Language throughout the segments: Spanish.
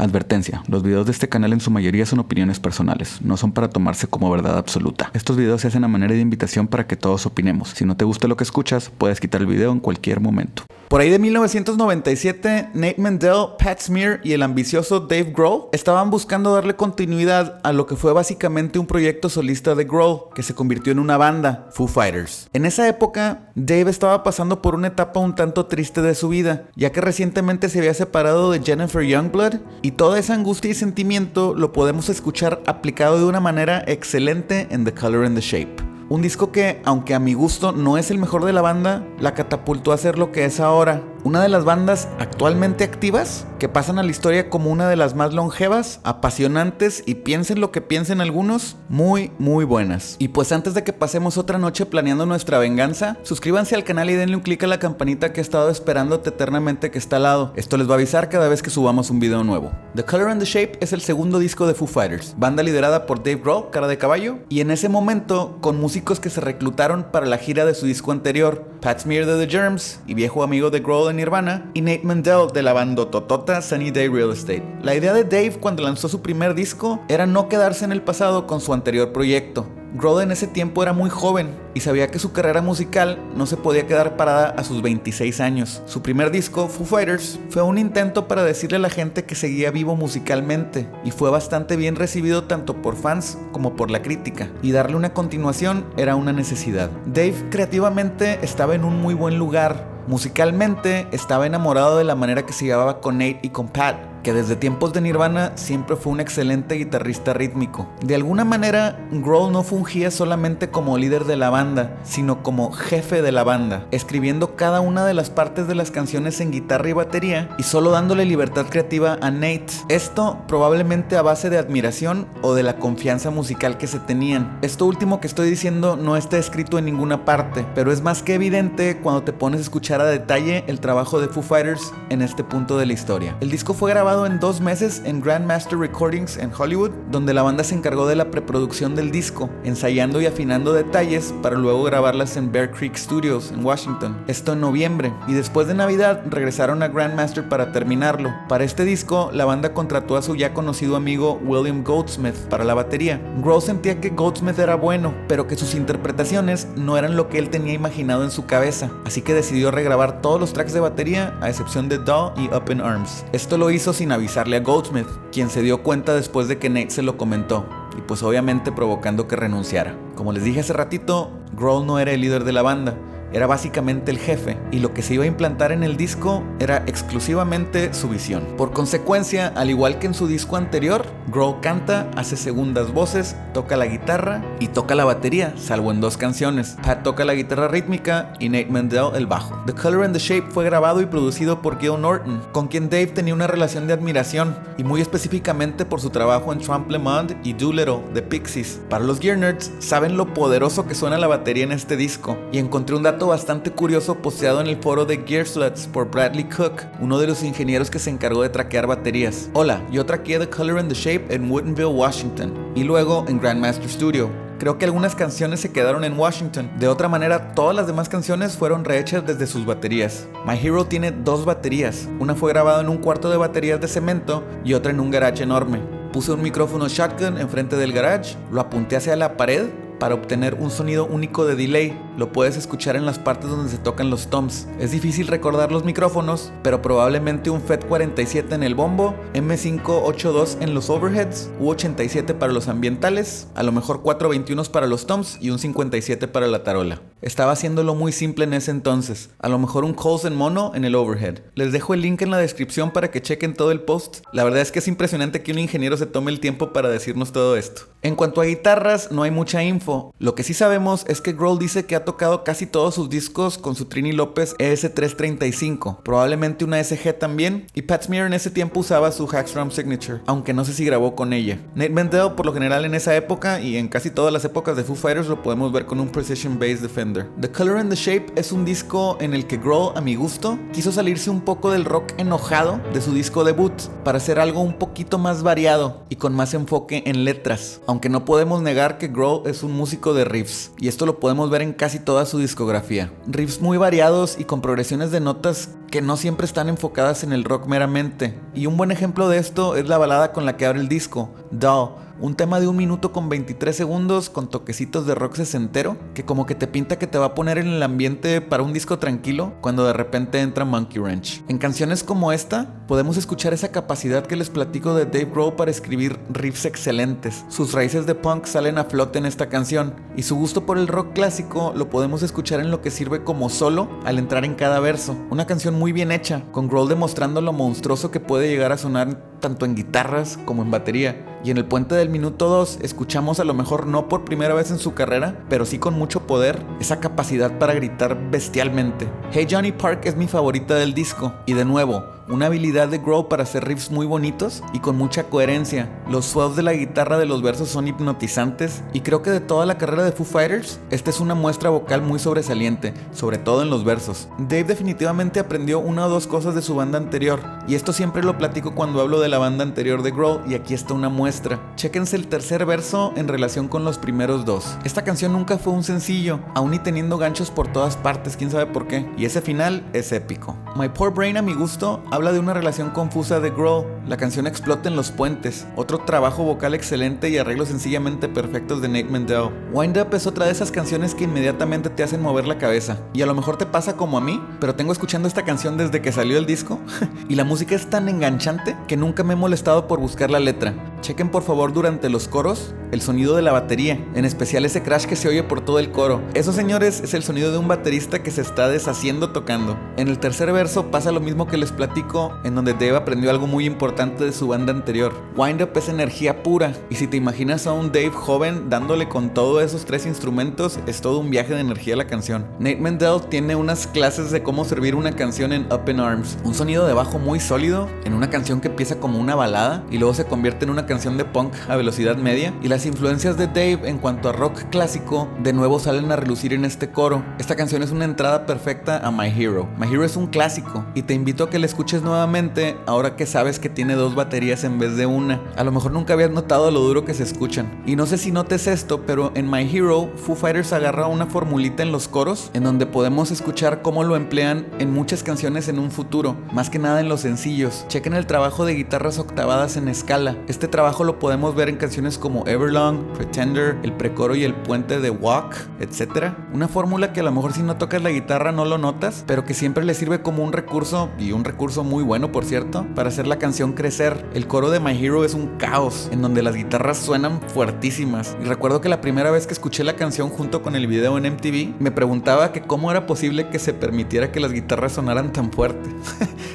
Advertencia, los videos de este canal en su mayoría son opiniones personales, no son para tomarse como verdad absoluta. Estos videos se hacen a manera de invitación para que todos opinemos. Si no te gusta lo que escuchas, puedes quitar el video en cualquier momento. Por ahí de 1997, Nate Mendel, Pat Smear y el ambicioso Dave Grohl estaban buscando darle continuidad a lo que fue básicamente un proyecto solista de Grohl, que se convirtió en una banda, Foo Fighters. En esa época, Dave estaba pasando por una etapa un tanto triste de su vida, ya que recientemente se había separado de Jennifer Youngblood, y toda esa angustia y sentimiento lo podemos escuchar aplicado de una manera excelente en The Color and the Shape. Un disco que, aunque a mi gusto no es el mejor de la banda, la catapultó a ser lo que es ahora. Una de las bandas actualmente activas que pasan a la historia como una de las más longevas, apasionantes y piensen lo que piensen algunos, muy buenas. Y pues antes de que pasemos otra noche planeando nuestra venganza, suscríbanse al canal y denle un clic a la campanita que he estado esperándote eternamente que está al lado. Esto les va a avisar cada vez que subamos un video nuevo. The Color and the Shape es el segundo disco de Foo Fighters, banda liderada por Dave Grohl, cara de caballo, y en ese momento con músicos que se reclutaron para la gira de su disco anterior, Pat Smear de The Germs y viejo amigo de Grohl de Nirvana, y Nate Mendel de la bandototota Sunny Day Real Estate. La idea de Dave cuando lanzó su primer disco era no quedarse en el pasado con su anterior proyecto. Grohl en ese tiempo era muy joven y sabía que su carrera musical no se podía quedar parada a sus 26 años. Su primer disco, Foo Fighters, fue un intento para decirle a la gente que seguía vivo musicalmente y fue bastante bien recibido tanto por fans como por la crítica, y darle una continuación era una necesidad. Dave creativamente estaba en un muy buen lugar. Musicalmente estaba enamorado de la manera que se llevaba con Nate y con Pat, que desde tiempos de Nirvana siempre fue un excelente guitarrista rítmico. De alguna manera, Grohl no fungía solamente como líder de la banda, sino como jefe de la banda, escribiendo cada una de las partes de las canciones en guitarra y batería y solo dándole libertad creativa a Nate. Esto probablemente a base de admiración o de la confianza musical que se tenían. Esto último que estoy diciendo no está escrito en ninguna parte, pero es más que evidente cuando te pones a escuchar a detalle el trabajo de Foo Fighters en este punto de la historia. El disco fue grabado en 2 meses en Grandmaster Recordings en Hollywood, donde la banda se encargó de la preproducción del disco, ensayando y afinando detalles para luego grabarlas en Bear Creek Studios en Washington. Esto en noviembre, y después de Navidad regresaron a Grandmaster para terminarlo. Para este disco, la banda contrató a su ya conocido amigo William Goldsmith para la batería. Grohl sentía que Goldsmith era bueno, pero que sus interpretaciones no eran lo que él tenía imaginado en su cabeza, así que decidió regrabar todos los tracks de batería a excepción de Doll y Up in Arms. Esto lo hizo sin avisarle a Goldsmith, quien se dio cuenta después de que Nate se lo comentó, y pues obviamente provocando que renunciara. Como les dije hace ratito, Grohl no era el líder de la banda, era básicamente el jefe, y lo que se iba a implantar en el disco era exclusivamente su visión. Por consecuencia, al igual que en su disco anterior, Grohl canta, hace segundas voces, toca la guitarra y toca la batería, salvo en 2 canciones. Pat toca la guitarra rítmica y Nate Mendel el bajo. The Color and the Shape fue grabado y producido por Gil Norton, con quien Dave tenía una relación de admiración, y muy específicamente por su trabajo en Trompe le Monde y Doolittle de Pixies. Para los Gear Nerds, saben lo poderoso que suena la batería en este disco, y encontré un dato bastante curioso posteado en el foro de Gear Sluts por Bradley Cook, uno de los ingenieros que se encargó de traquear baterías. Hola, yo traqueé The Color and the Shape en Woodinville, Washington, y luego en Grandmaster Studio. Creo que algunas canciones se quedaron en Washington. De otra manera, todas las demás canciones fueron rehechas desde sus baterías. My Hero tiene 2 baterías. Una fue grabada en un cuarto de baterías de cemento y otra en un garage enorme. Puse un micrófono shotgun enfrente del garage, lo apunté hacia la pared para obtener un sonido único de delay. Lo puedes escuchar en las partes donde se tocan los toms. Es difícil recordar los micrófonos, pero probablemente un FET 47 en el bombo, M582 en los overheads, U87 para los ambientales, a lo mejor 421 para los toms y un 57 para la tarola. Estaba haciéndolo muy simple en ese entonces, a lo mejor un Coles en mono en el overhead. Les dejo el link en la descripción para que chequen todo el post. La verdad es que es impresionante que un ingeniero se tome el tiempo para decirnos todo esto. En cuanto a guitarras, no hay mucha info. Lo que sí sabemos es que Grohl dice que ha tocado casi todos sus discos con su Trini López ES335, probablemente una SG también, y Pat Smear en ese tiempo usaba su Hackstrom Signature, aunque no sé si grabó con ella. Nate Mendel, por lo general en esa época y en casi todas las épocas de Foo Fighters, lo podemos ver con un Precision Bass Defender. The Color and the Shape es un disco en el que Grohl, a mi gusto, quiso salirse un poco del rock enojado de su disco debut para hacer algo un poquito más variado y con más enfoque en letras, aunque no podemos negar que Grohl es un músico de riffs, y esto lo podemos ver en casi casi toda su discografía. Riffs muy variados y con progresiones de notas que no siempre están enfocadas en el rock meramente. Y un buen ejemplo de esto es la balada con la que abre el disco, Doll. Un tema de 1 minuto con 23 segundos con toquecitos de rock sesentero que como que te pinta que te va a poner en el ambiente para un disco tranquilo cuando de repente entra Monkey Wrench. En canciones como esta podemos escuchar esa capacidad que les platico de Dave Grohl para escribir riffs excelentes. Sus raíces de punk salen a flote en esta canción y su gusto por el rock clásico lo podemos escuchar en lo que sirve como solo al entrar en cada verso. Una canción muy bien hecha, con Grohl demostrando lo monstruoso que puede llegar a sonar tanto en guitarras como en batería. Y en el puente del minuto 2 escuchamos, a lo mejor no por primera vez en su carrera, pero sí con mucho poder, esa capacidad para gritar bestialmente. Hey Johnny Park es mi favorita del disco, y de nuevo, una habilidad de Grohl para hacer riffs muy bonitos y con mucha coherencia. Los swells de la guitarra de los versos son hipnotizantes, y creo que de toda la carrera de Foo Fighters, esta es una muestra vocal muy sobresaliente, sobre todo en los versos. Dave definitivamente aprendió una o dos cosas de su banda anterior, y esto siempre lo platico cuando hablo de la banda anterior de Grohl, y aquí está una muestra. Chéquense el tercer verso en relación con los primeros dos. Esta canción nunca fue un sencillo, aún y teniendo ganchos por todas partes, quién sabe por qué, y ese final es épico. My Poor Brain, a mi gusto, habla de una relación confusa de Grohl. La canción explota en los puentes, otro trabajo vocal excelente y arreglos sencillamente perfectos de Nate Mendel. Wind Up es otra de esas canciones que inmediatamente te hacen mover la cabeza, y a lo mejor te pasa como a mí, pero tengo escuchando esta canción desde que salió el disco y la música es tan enganchante que nunca me he molestado por buscar la letra. Chequen por favor durante los coros el sonido de la batería, en especial ese crash que se oye por todo el coro. Eso, señores, es el sonido de un baterista que se está deshaciendo tocando. En el tercer verso pasa lo mismo que les platico, en donde Dave aprendió algo muy importante de su banda anterior. Wind Up es energía pura, y si te imaginas a un Dave joven dándole con todos esos 3 instrumentos, es todo un viaje de energía la canción. Nate Mendel tiene unas clases de cómo servir una canción en Up in Arms, un sonido de bajo muy sólido, en una canción que empieza como una balada y luego se convierte en una canción de punk a velocidad media, y las influencias de Dave en cuanto a rock clásico de nuevo salen a relucir en este coro. Esta canción es una entrada perfecta a My Hero. My Hero es un clásico y te invito a que la escuches nuevamente ahora que sabes que tiene 2 baterías en vez de una. A lo mejor nunca habías notado lo duro que se escuchan, y no sé si notes esto, pero en My Hero Foo Fighters agarra una formulita en los coros en donde podemos escuchar cómo lo emplean en muchas canciones en un futuro, más que nada en los sencillos. Chequen el trabajo de guitarras octavadas en escala. Este trabajo lo podemos ver en canciones como Everlong, Pretender, el precoro y el puente de Walk, etc. Una fórmula que a lo mejor si no tocas la guitarra no lo notas, pero que siempre le sirve como un recurso, y un recurso muy bueno por cierto, para hacer la canción crecer. El coro de My Hero es un caos, en donde las guitarras suenan fuertísimas, y recuerdo que la primera vez que escuché la canción junto con el video en MTV, me preguntaba que cómo era posible que se permitiera que las guitarras sonaran tan fuerte.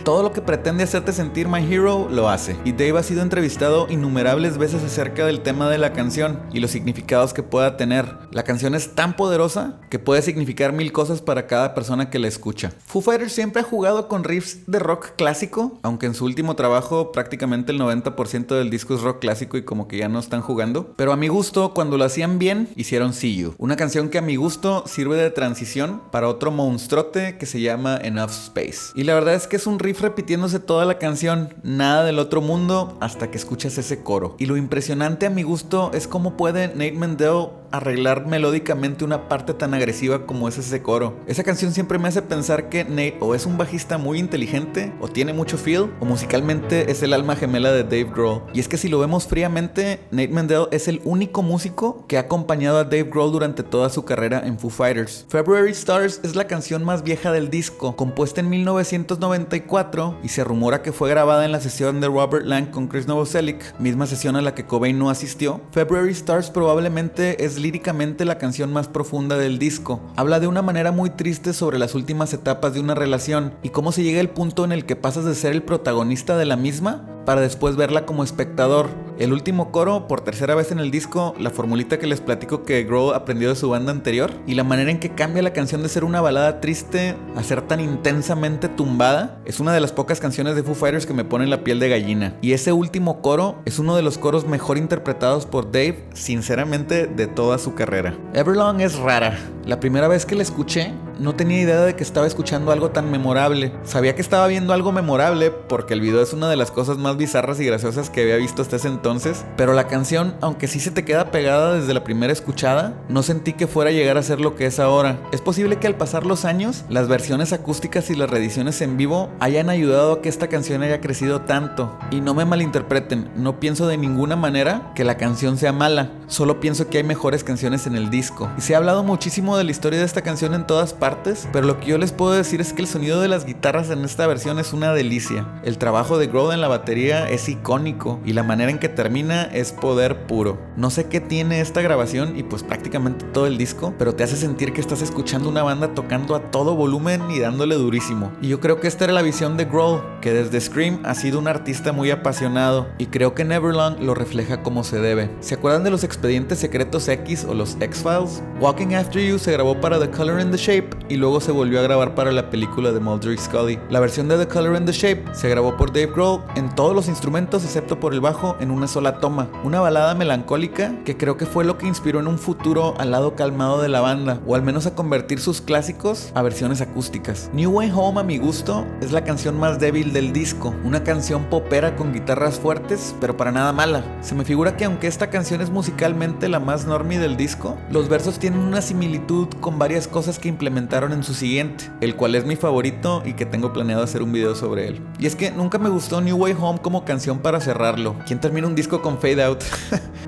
Todo lo que pretende hacerte sentir My Hero lo hace, y Dave ha sido entrevistado innumerables veces acerca del tema de la canción y los significados que pueda tener. La canción es tan poderosa que puede significar 1000 cosas para cada persona que la escucha. Foo Fighters siempre ha jugado con riffs de rock clásico, aunque en su último trabajo prácticamente el 90% del disco es rock clásico y como que ya no están jugando, pero a mi gusto, cuando lo hacían bien, hicieron See You, una canción que a mi gusto sirve de transición para otro monstruote que se llama Enough Space, y la verdad es que es un riff repitiéndose toda la canción, nada del otro mundo hasta que escuchas ese coro. Y lo impresionante a mi gusto es cómo puede Nate Mendel arreglar melódicamente una parte tan agresiva como es ese coro. Esa canción siempre me hace pensar que Nate o es un bajista muy inteligente, o tiene mucho feel, o musicalmente es el alma gemela de Dave Grohl. Y es que si lo vemos fríamente, Nate Mendel es el único músico que ha acompañado a Dave Grohl durante toda su carrera en Foo Fighters. February Stars es la canción más vieja del disco, compuesta en 1994, y se rumora que fue grabada en la sesión de Robert Lang con Chris Novoselic, misma sesión a la que Cobain no asistió. February Stars probablemente es líricamente la canción más profunda del disco. Habla de una manera muy triste sobre las últimas etapas de una relación y cómo se llega al punto en el que pasas de ser el protagonista de la misma para después verla como espectador. El último coro, por tercera vez en el disco, la formulita que les platico que Grohl aprendió de su banda anterior, y la manera en que cambia la canción de ser una balada triste a ser tan intensamente tumbada, es una de las pocas canciones de Foo Fighters que me ponen la piel de gallina. Y ese último coro es uno de los coros mejor interpretados por Dave, sinceramente, de toda su carrera. Everlong es rara. La primera vez que la escuché, no tenía idea de que estaba escuchando algo tan memorable. Sabía que estaba viendo algo memorable porque el video es una de las cosas más bizarras y graciosas que había visto hasta ese entonces, pero la canción, aunque sí se te queda pegada desde la primera escuchada, no sentí que fuera a llegar a ser lo que es ahora. Es posible que al pasar los años, las versiones acústicas y las reediciones en vivo hayan ayudado a que esta canción haya crecido tanto. Y no me malinterpreten, no pienso de ninguna manera que la canción sea mala, solo pienso que hay mejores canciones en el disco. Y se ha hablado muchísimo de la historia de esta canción en todas partes, pero lo que yo les puedo decir es que el sonido de las guitarras en esta versión es una delicia. El trabajo de Grohl en la batería es icónico y la manera en que termina es poder puro. No sé qué tiene esta grabación y pues prácticamente todo el disco, pero te hace sentir que estás escuchando una banda tocando a todo volumen y dándole durísimo. Y yo creo que esta era la visión de Grohl, que desde Scream ha sido un artista muy apasionado, y creo que Neverlong lo refleja como se debe. ¿Se acuerdan de los Expedientes Secretos X o los X-Files? Walking After You se grabó para The Color and the Shape y luego se volvió a grabar para la película de Mulder y Scully. La versión de The Color and the Shape se grabó por Dave Grohl en todos los instrumentos excepto por el bajo en una sola toma. Una balada melancólica que creo que fue lo que inspiró en un futuro al lado calmado de la banda, o al menos a convertir sus clásicos a versiones acústicas. New Way Home, a mi gusto, es la canción más débil del disco, una canción popera con guitarras fuertes, pero para nada mala. Se me figura que aunque esta canción es musicalmente la más normie del disco, los versos tienen una similitud con varias cosas que implementaron en su siguiente, el cual es mi favorito y que tengo planeado hacer un video sobre él. Y es que nunca me gustó New Way Home como canción para cerrarlo. ¿Quién termina un disco con Fade Out?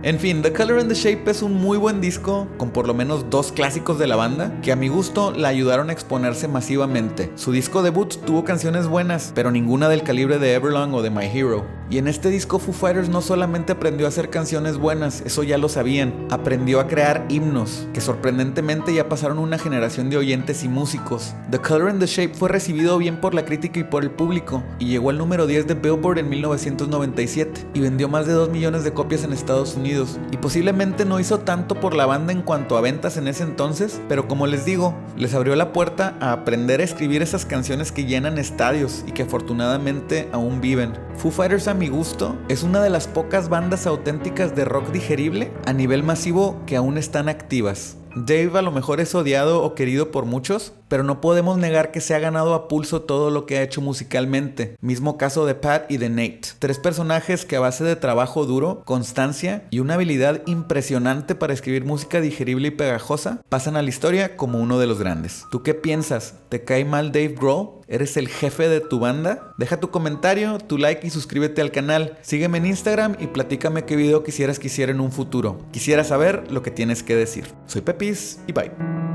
En fin, The Color and the Shape es un muy buen disco, con por lo menos dos clásicos de la banda, que a mi gusto la ayudaron a exponerse masivamente. Su disco debut tuvo canciones buenas, pero ninguna del calibre de Everlong o de My Hero. Y en este disco Foo Fighters no solamente aprendió a hacer canciones buenas, eso ya lo sabían, aprendió a crear himnos, que sorprendentemente ya pasaron una generación de oyentes y músicos. The Color and the Shape fue recibido bien por la crítica y por el público, y llegó al número 10 de Billboard en 1997, y vendió más de 2 millones de copias en Estados Unidos. Y posiblemente no hizo tanto por la banda en cuanto a ventas en ese entonces, pero como les digo, les abrió la puerta a aprender a escribir esas canciones que llenan estadios y que afortunadamente aún viven. Foo Fighters, a mi gusto, es una de las pocas bandas auténticas de rock digerible a nivel masivo que aún están activas. Dave a lo mejor es odiado o querido por muchos, pero no podemos negar que se ha ganado a pulso todo lo que ha hecho musicalmente. Mismo caso de Pat y de Nate. 3 personajes que a base de trabajo duro, constancia y una habilidad impresionante para escribir música digerible y pegajosa, pasan a la historia como uno de los grandes. ¿Tú qué piensas? ¿Te cae mal Dave Grohl? ¿Eres el jefe de tu banda? Deja tu comentario, tu like y suscríbete al canal. Sígueme en Instagram y platícame qué video quisieras que hiciera en un futuro. Quisiera saber lo que tienes que decir. Soy Pepis y bye.